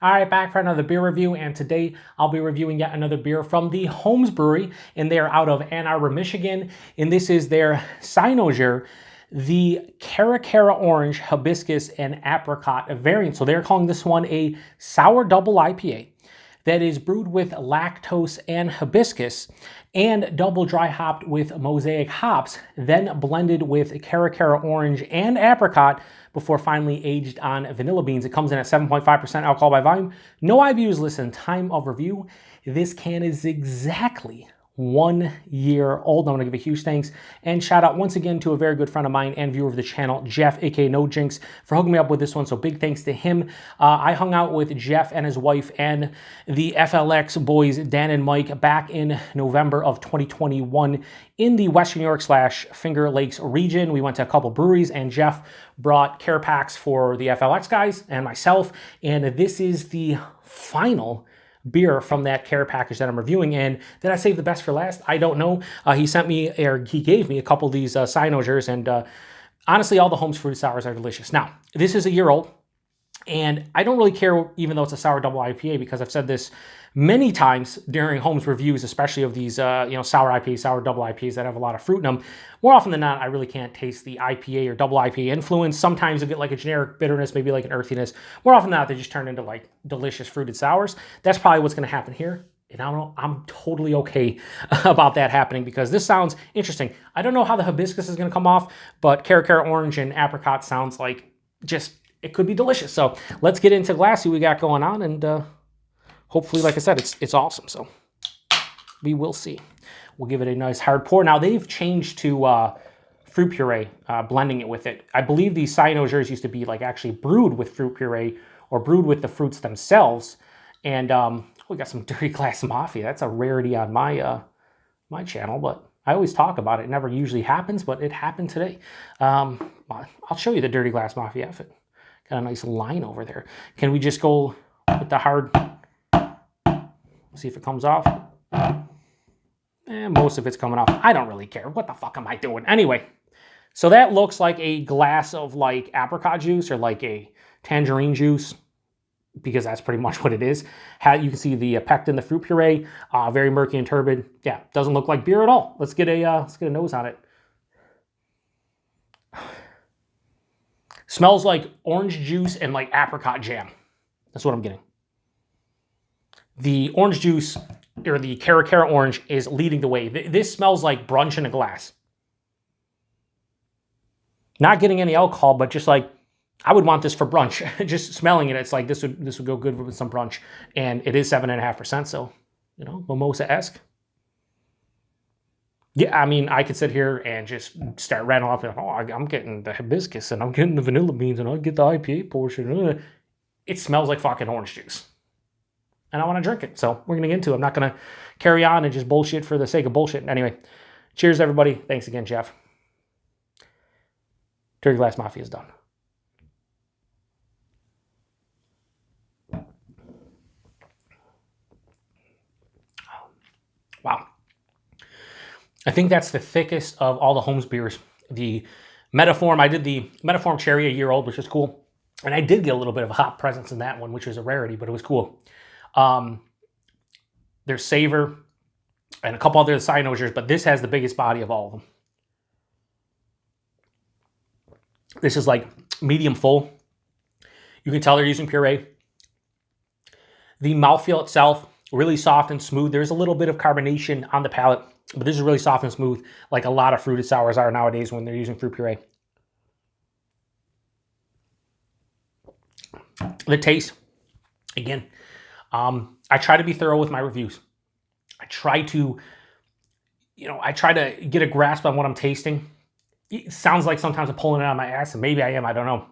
All right, back for another beer review, and today I'll be reviewing yet another beer from the HOMES Brewery, and they're out of Ann Arbor, Michigan, and this is their CYNOSURE, the Cara Cara Orange, Hibiscus, and Apricot variant. So they're calling this one a Sour Double IPA that is brewed with lactose and hibiscus and double dry hopped with Mosaic hops, then blended with Cara Cara Orange and Apricot before finally aged on vanilla beans. It comes in at 7.5% alcohol by volume. No IBUs listed. Time of review. This can is exactly 1 year old. I want to give a huge thanks and shout out once again to a very good friend of mine and viewer of the channel, Jeff, aka No Jinx, for hooking me up with this one. So big thanks to him. I hung out with Jeff and his wife and the FLX boys, Dan and Mike, back in November of 2021 in the Western New York / Finger Lakes region. We went to a couple breweries and Jeff brought care packs for the FLX guys and myself. And this is the final beer from that care package that I'm reviewing. And did I save the best for last? I don't know. He sent me, or he gave me a couple of these CYNOSUREs, and honestly, all the HOMES fruit sours are delicious. Now, this is a year old, and I don't really care, even though it's a sour double IPA, because I've said this many times during HOMES reviews, especially of these sour IPAs, sour double IPAs that have a lot of fruit in them. More often than not, I really can't taste the IPA or double IPA influence. Sometimes you get like a generic bitterness, maybe like an earthiness. More often than not, they just turn into like delicious fruited sours. That's probably what's going to happen here. And I'm totally okay about that happening because this sounds interesting. I don't know how the hibiscus is going to come off, but Cara Cara Orange and Apricot sounds like just, it could be delicious. So let's get into glass, see what we got going on, and hopefully, like I said, it's awesome. So we will see. We'll give it a nice hard pour. Now, they've changed to fruit puree, blending it with it. I believe these CYNOSUREs used to be like actually brewed with fruit puree or brewed with the fruits themselves. And we got some Dirty Glass Mafia. That's a rarity on my my channel, but I always talk about it. It never usually happens, but it happened today. I'll show you the Dirty Glass Mafia outfit. Got a nice line over there. Can we just go with the hard... See if it comes off. And most of it's coming off. I don't really care. What the fuck am I doing? Anyway, so that looks like a glass of like apricot juice or like a tangerine juice, because that's pretty much what it is. You can see the pectin, the fruit puree, very murky and turbid. Yeah, doesn't look like beer at all. Let's get a nose on it. Smells like orange juice and like apricot jam. That's what I'm getting. The orange juice, or the Cara Cara Orange, is leading the way. This smells like brunch in a glass. Not getting any alcohol, but just like, I would want this for brunch. Just smelling it, it's like this would go good with some brunch. And it is 7.5%, so, you know, mimosa-esque. Yeah, I mean, I could sit here and just start rattling off, oh, I'm getting the hibiscus, and I'm getting the vanilla beans, and I'll get the IPA portion. It smells like fucking orange juice. And I want to drink it, so we're going to get into it. I'm not going to carry on and just bullshit for the sake of bullshit. Anyway, cheers, everybody. Thanks again, Jeff. Dirty Glass Mafia is done. Wow. I think that's the thickest of all the HOMES beers. The Metaform, I did the Metaform Cherry, a year old, which is cool. And I did get a little bit of a hop presence in that one, which was a rarity, but it was cool. There's Savor and a couple other CYNOSUREs, but this has the biggest body of all of them. This is like medium full. You can tell they're using puree. The mouthfeel itself, really soft and smooth. There's a little bit of carbonation on the palate, but this is really soft and smooth, like a lot of fruited sours are nowadays when they're using fruit puree. The taste, again, I try to be thorough with my reviews. I try to get a grasp on what I'm tasting. It sounds like sometimes I'm pulling it out of my ass, and maybe I am, I don't know.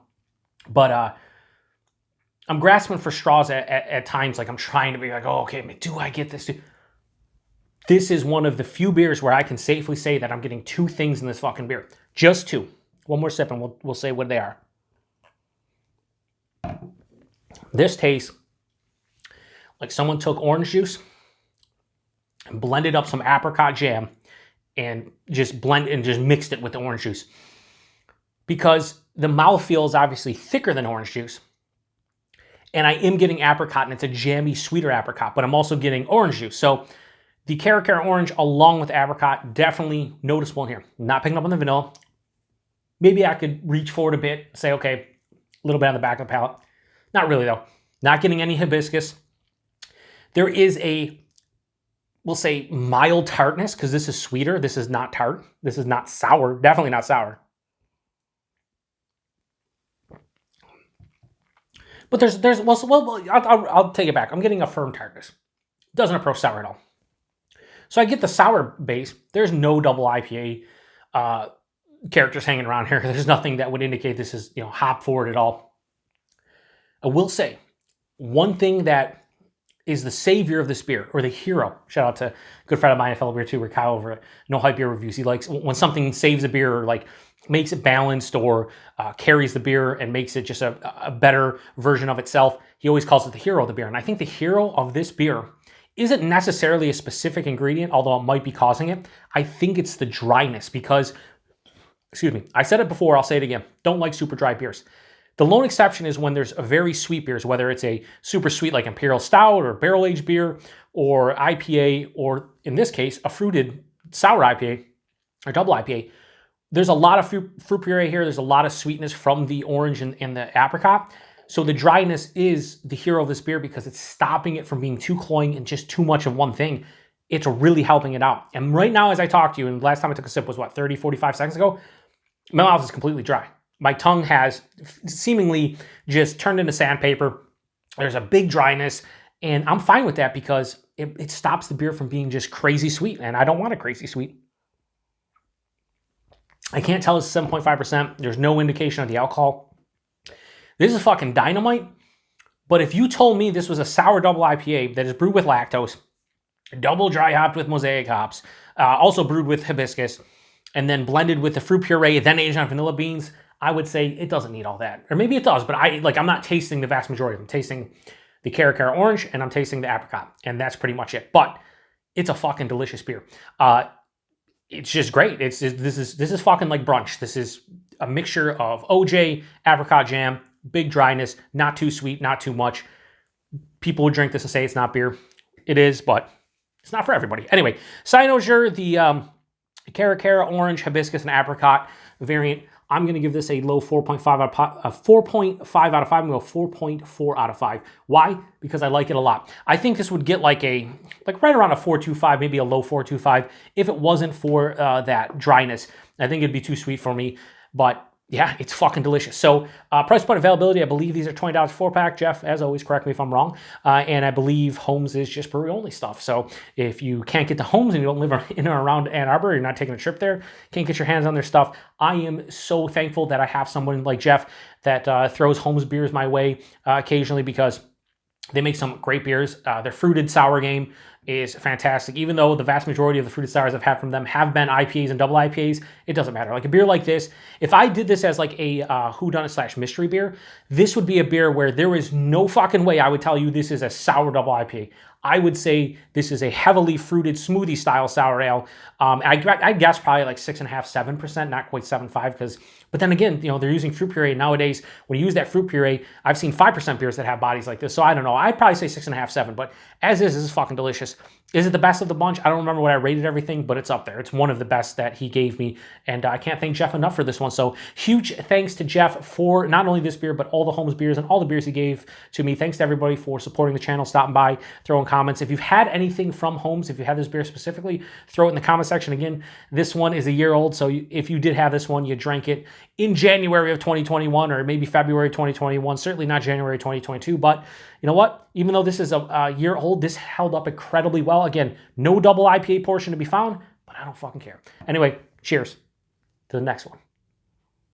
But I'm grasping for straws at times. Like I'm trying to be like, oh, okay, do I get this? This is one of the few beers where I can safely say that I'm getting two things in this fucking beer. Just two. One more sip and we'll say what they are. This tastes like someone took orange juice and blended up some apricot jam and just mixed it with the orange juice. Because the mouthfeel is obviously thicker than orange juice. and I am getting apricot, and it's a jammy, sweeter apricot, but I'm also getting orange juice. So the Cara Cara orange along with apricot, definitely noticeable in here. Not picking up on the vanilla. Maybe I could reach forward a bit, say, okay, a little bit on the back of the palate. Not really though. Not getting any hibiscus. There is a, we'll say, mild tartness, because this is sweeter. This is not tart. This is not sour. Definitely not sour. But I'll take it back. I'm getting a firm tartness. Doesn't approach sour at all. So I get the sour base. There's no double IPA characters hanging around here. There's nothing that would indicate this is, you know, hop forward at all. I will say one thing that is the savior of this beer, or the hero. Shout out to a good friend of mine, a fellow beer tuber, Kyle over at No Hype Beer Reviews. He likes when something saves a beer, or like makes it balanced, or carries the beer and makes it just a better version of itself. He always calls it the hero of the beer. And I think the hero of this beer isn't necessarily a specific ingredient, although it might be causing it. I think it's the dryness, because, excuse me, I said it before, I'll say it again. Don't like super dry beers. The lone exception is when there's a very sweet beers, whether it's a super sweet like Imperial Stout or barrel-aged beer or IPA, or in this case, a fruited sour IPA or double IPA. There's a lot of fruit puree here. There's a lot of sweetness from the orange and the apricot. So the dryness is the hero of this beer, because it's stopping it from being too cloying and just too much of one thing. It's really helping it out. And right now, as I talk to you, and the last time I took a sip was what, 30, 45 seconds ago, my mouth is completely dry. My tongue has seemingly just turned into sandpaper. There's a big dryness, and I'm fine with that, because it stops the beer from being just crazy sweet, and I don't want a crazy sweet. I can't tell it's 7.5%. There's no indication of the alcohol. This is fucking dynamite. But if you told me this was a sour double IPA that is brewed with lactose, double dry hopped with Mosaic hops, also brewed with hibiscus, and then blended with the fruit puree, then aged on vanilla beans, I would say it doesn't need all that. Or maybe it does, but I'm not tasting the vast majority. I'm tasting the Cara Cara orange, and I'm tasting the apricot, and that's pretty much it. But it's a fucking delicious beer. It's just great. This is fucking like brunch. This is a mixture of OJ, apricot jam, big dryness, not too sweet, not too much. People would drink this and say it's not beer. It is, but it's not for everybody. Anyway, CYNOSURE, the Cara Cara orange, hibiscus, and apricot variant. I'm going to give this a low 4.5 out of 4.5 out of 5. I'm going to go 4.4 out of 5. Why? Because I like it a lot. I think this would get like right around a 4.25, maybe a low 4.25, if it wasn't for that dryness. I think it'd be too sweet for me, but yeah, it's fucking delicious. So price point availability, I believe these are $20 4-pack. Jeff, as always, correct me if I'm wrong. And I believe Homes is just brewery only stuff. So if you can't get to Homes and you don't live in or around Ann Arbor, you're not taking a trip there, can't get your hands on their stuff, I am so thankful that I have someone like Jeff that throws Homes beers my way occasionally, because they make some great beers. Their fruited sour game is fantastic. Even though the vast majority of the fruited sours I've had from them have been IPAs and double IPAs, it doesn't matter. Like a beer like this, if I did this as like a whodunit / mystery beer, this would be a beer where there is no fucking way I would tell you this is a sour double IPA. I would say this is a heavily fruited smoothie style sour ale. I guess probably like 6.5%, 7%, not quite 7.5, but then again, you know, they're using fruit puree. Nowadays, when you use that fruit puree, I've seen 5% beers that have bodies like this. So I don't know. I'd probably say 6.5, 7, but as is, this is fucking delicious. Is it the best of the bunch? I don't remember what I rated everything, but it's up there. It's one of the best that he gave me, and I can't thank Jeff enough for this one. So huge thanks to Jeff for not only this beer, but all the Homes beers and all the beers he gave to me. Thanks to everybody for supporting the channel, stopping by, throwing comments. If you've had anything from Homes, if you have this beer specifically, throw it in the comment section. Again, this one is a year old, so if you did have this one, you drank it in January of 2021 or maybe February 2021, certainly not January 2022, but you know what? Even though this is a year old, this held up incredibly well. Again, no double IPA portion to be found, but I don't fucking care. Anyway, cheers to the next one.